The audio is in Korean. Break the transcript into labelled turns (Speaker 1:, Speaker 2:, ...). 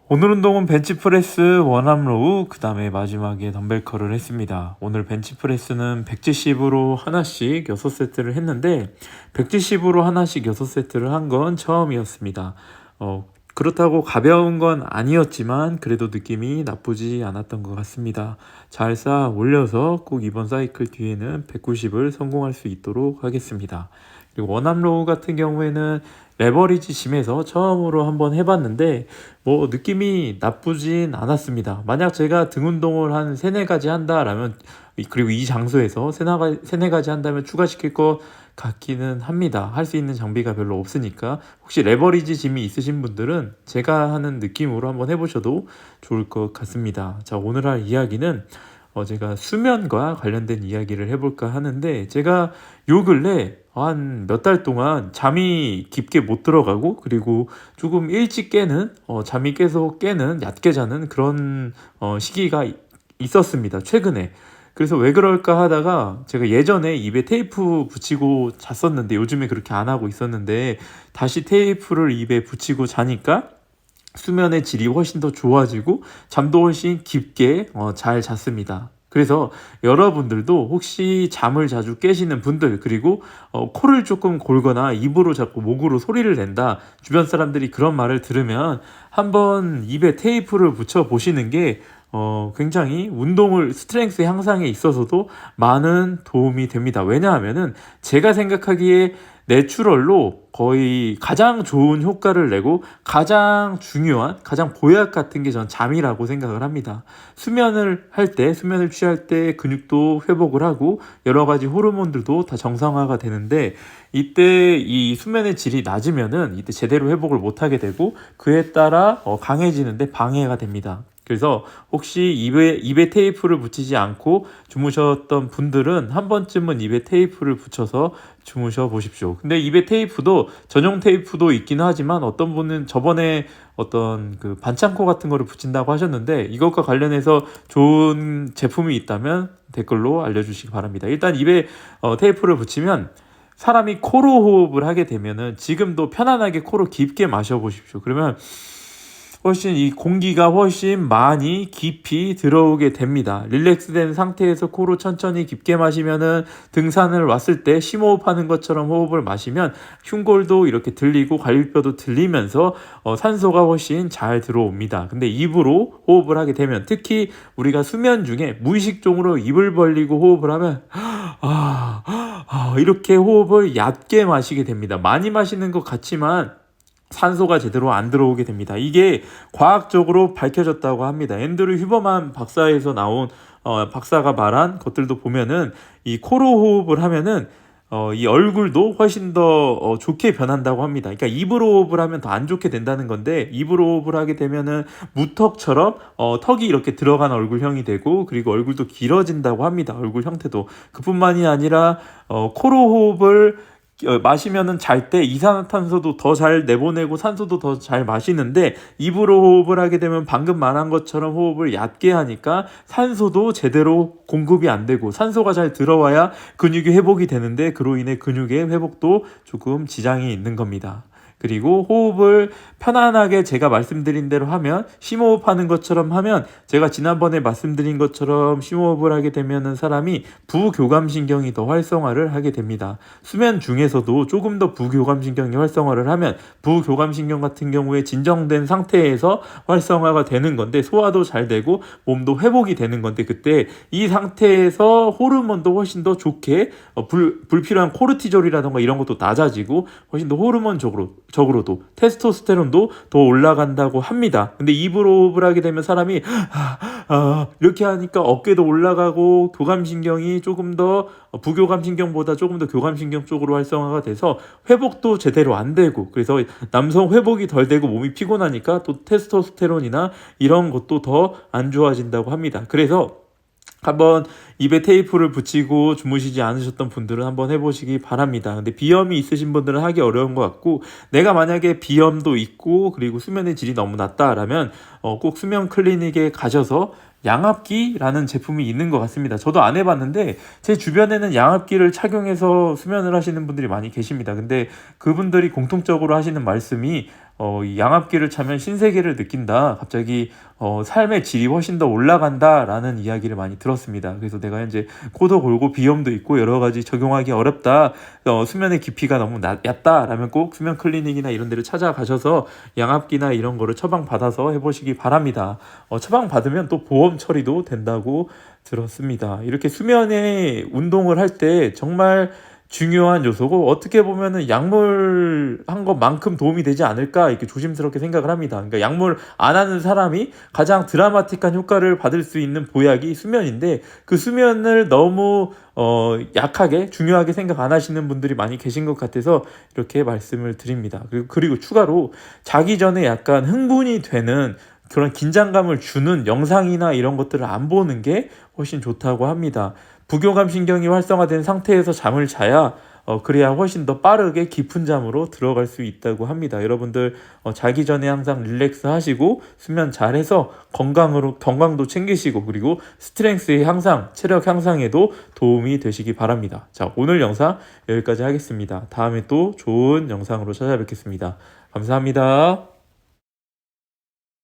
Speaker 1: 오늘 운동은 벤치프레스, 원암로우, 그 다음에 마지막에 덤벨 curl을 했습니다. 오늘 벤치프레스는 170으로 하나씩 6세트를 했는데 170으로 하나씩 6세트를 한 건 처음이었습니다. 그렇다고 가벼운 건 아니었지만 그래도 느낌이 나쁘지 않았던 것 같습니다. 잘 쌓아 올려서 꼭 이번 사이클 뒤에는 190을 성공할 수 있도록 하겠습니다. 그리고 원암로우 같은 경우에는 레버리지 짐에서 처음으로 한번 해봤는데 느낌이 나쁘진 않았습니다. 만약 제가 등 운동을 한 세네 가지 한다라면, 그리고 이 장소에서 세네 가지 한다면 추가시킬 것 같기는 합니다. 할 수 있는 장비가 별로 없으니까 혹시 레버리지 짐이 있으신 분들은 제가 하는 느낌으로 한번 해보셔도 좋을 것 같습니다. 자, 오늘 할 이야기는 제가 수면과 관련된 이야기를 해볼까 하는데, 제가 요 근래 한 몇 달 동안 잠이 깊게 못 들어가고, 그리고 조금 일찍 깨는, 잠이 계속 깨는, 얕게 자는 그런 시기가 있었습니다, 최근에. 그래서 왜 그럴까 하다가 제가 예전에 입에 테이프 붙이고 잤었는데, 요즘에 그렇게 안 하고 있었는데 다시 테이프를 입에 붙이고 자니까 수면의 질이 훨씬 더 좋아지고 잠도 훨씬 깊게 잘 잤습니다. 그래서 여러분들도 혹시 잠을 자주 깨시는 분들, 그리고 코를 조금 골거나 입으로 자꾸 목으로 소리를 낸다, 주변 사람들이 그런 말을 들으면 한번 입에 테이프를 붙여 보시는 게 굉장히 스트렝스 향상에 있어서도 많은 도움이 됩니다. 왜냐하면은 제가 생각하기에 내추럴로 거의 가장 좋은 효과를 내고 가장 중요한, 가장 보약 같은 게 전 잠이라고 생각을 합니다. 수면을 취할 때 근육도 회복을 하고 여러 가지 호르몬들도 다 정상화가 되는데, 이때 이 수면의 질이 낮으면은 이때 제대로 회복을 못 하게 되고 그에 따라 강해지는데 방해가 됩니다. 그래서 혹시 입에 테이프를 붙이지 않고 주무셨던 분들은 한 번쯤은 입에 테이프를 붙여서 주무셔 보십시오. 근데 입에 테이프도 전용 테이프도 있긴 하지만 어떤 분은 저번에 어떤 그 반창고 같은 거를 붙인다고 하셨는데, 이것과 관련해서 좋은 제품이 있다면 댓글로 알려주시기 바랍니다. 일단 입에 테이프를 붙이면 사람이 코로 호흡을 하게 되면은, 지금도 편안하게 코로 깊게 마셔 보십시오. 그러면 이 공기가 훨씬 많이 깊이 들어오게 됩니다. 릴렉스된 상태에서 코로 천천히 깊게 마시면은 등산을 왔을 때 심호흡하는 것처럼 호흡을 마시면 흉골도 이렇게 들리고 갈비뼈도 들리면서 산소가 훨씬 잘 들어옵니다. 근데 입으로 호흡을 하게 되면, 특히 우리가 수면 중에 무의식적으로 입을 벌리고 호흡을 하면 이렇게 호흡을 얕게 마시게 됩니다. 많이 마시는 것 같지만 산소가 제대로 안 들어오게 됩니다. 이게 과학적으로 밝혀졌다고 합니다. 앤드류 휴버만 박사에서 나온 박사가 말한 것들도 보면은 이 코로 호흡을 하면은 이 얼굴도 훨씬 더 좋게 변한다고 합니다. 그러니까 입으로 호흡을 하면 더 안 좋게 된다는 건데, 입으로 호흡을 하게 되면은 무턱처럼 턱이 이렇게 들어간 얼굴형이 되고, 그리고 얼굴도 길어진다고 합니다. 얼굴 형태도. 그뿐만이 아니라 코로 호흡을 마시면은 잘 때 이산화탄소도 더 잘 내보내고 산소도 더 잘 마시는데, 입으로 호흡을 하게 되면 방금 말한 것처럼 호흡을 얕게 하니까 산소도 제대로 공급이 안 되고, 산소가 잘 들어와야 근육이 회복이 되는데 그로 인해 근육의 회복도 조금 지장이 있는 겁니다. 그리고 호흡을 편안하게 제가 말씀드린 대로 하면, 심호흡하는 것처럼 하면, 제가 지난번에 말씀드린 것처럼 심호흡을 하게 되면은 사람이 부교감신경이 더 활성화를 하게 됩니다. 수면 중에서도 조금 더 부교감신경이 활성화를 하면, 부교감신경 같은 경우에 진정된 상태에서 활성화가 되는 건데, 소화도 잘 되고 몸도 회복이 되는 건데, 그때 이 상태에서 호르몬도 훨씬 더 좋게 불필요한 코르티졸이라던가 이런 것도 낮아지고, 훨씬 더 호르몬적으로도 테스토스테론도 더 올라간다고 합니다. 근데 입으로 호흡을 하게 되면 사람이 이렇게 하니까 어깨도 올라가고, 교감신경이 조금 더 부교감신경보다 조금 더 교감신경 쪽으로 활성화가 돼서 회복도 제대로 안 되고, 그래서 남성 회복이 덜 되고 몸이 피곤하니까 또 테스토스테론이나 이런 것도 더 안 좋아진다고 합니다. 그래서 한번 입에 테이프를 붙이고 주무시지 않으셨던 분들은 한번 해보시기 바랍니다. 근데 비염이 있으신 분들은 하기 어려운 것 같고, 내가 만약에 비염도 있고 그리고 수면의 질이 너무 낮다라면 꼭 수면 클리닉에 가셔서 양압기라는 제품이 있는 것 같습니다. 저도 안 해봤는데 제 주변에는 양압기를 착용해서 수면을 하시는 분들이 많이 계십니다. 근데 그분들이 공통적으로 하시는 말씀이 이 양압기를 차면 신세계를 느낀다. 갑자기 삶의 질이 훨씬 더 올라간다라는 이야기를 많이 들었습니다. 그래서 내가 현재 코도 골고 비염도 있고 여러 가지 적용하기 어렵다. 수면의 깊이가 너무 얕다라면 꼭 수면 클리닉이나 이런 데를 찾아가셔서 양압기나 이런 거를 처방받아서 해보시기 바랍니다. 처방받으면 또 보험 처리도 된다고 들었습니다. 이렇게 수면에 운동을 할 때 정말 중요한 요소고 어떻게 보면은 약물 한 것만큼 도움이 되지 않을까 이렇게 조심스럽게 생각을 합니다. 그러니까 약물 안 하는 사람이 가장 드라마틱한 효과를 받을 수 있는 보약이 수면인데 그 수면을 너무 약하게 중요하게 생각 안 하시는 분들이 많이 계신 것 같아서 이렇게 말씀을 드립니다. 그리고 추가로 자기 전에 약간 흥분이 되는 그런 긴장감을 주는 영상이나 이런 것들을 안 보는 게 훨씬 좋다고 합니다. 부교감 신경이 활성화된 상태에서 잠을 자야 그래야 훨씬 더 빠르게 깊은 잠으로 들어갈 수 있다고 합니다. 여러분들 자기 전에 항상 릴렉스 하시고 수면 잘해서 건강도 챙기시고 그리고 스트렝스의 향상, 체력 향상에도 도움이 되시기 바랍니다. 자, 오늘 영상 여기까지 하겠습니다. 다음에 또 좋은 영상으로 찾아뵙겠습니다. 감사합니다.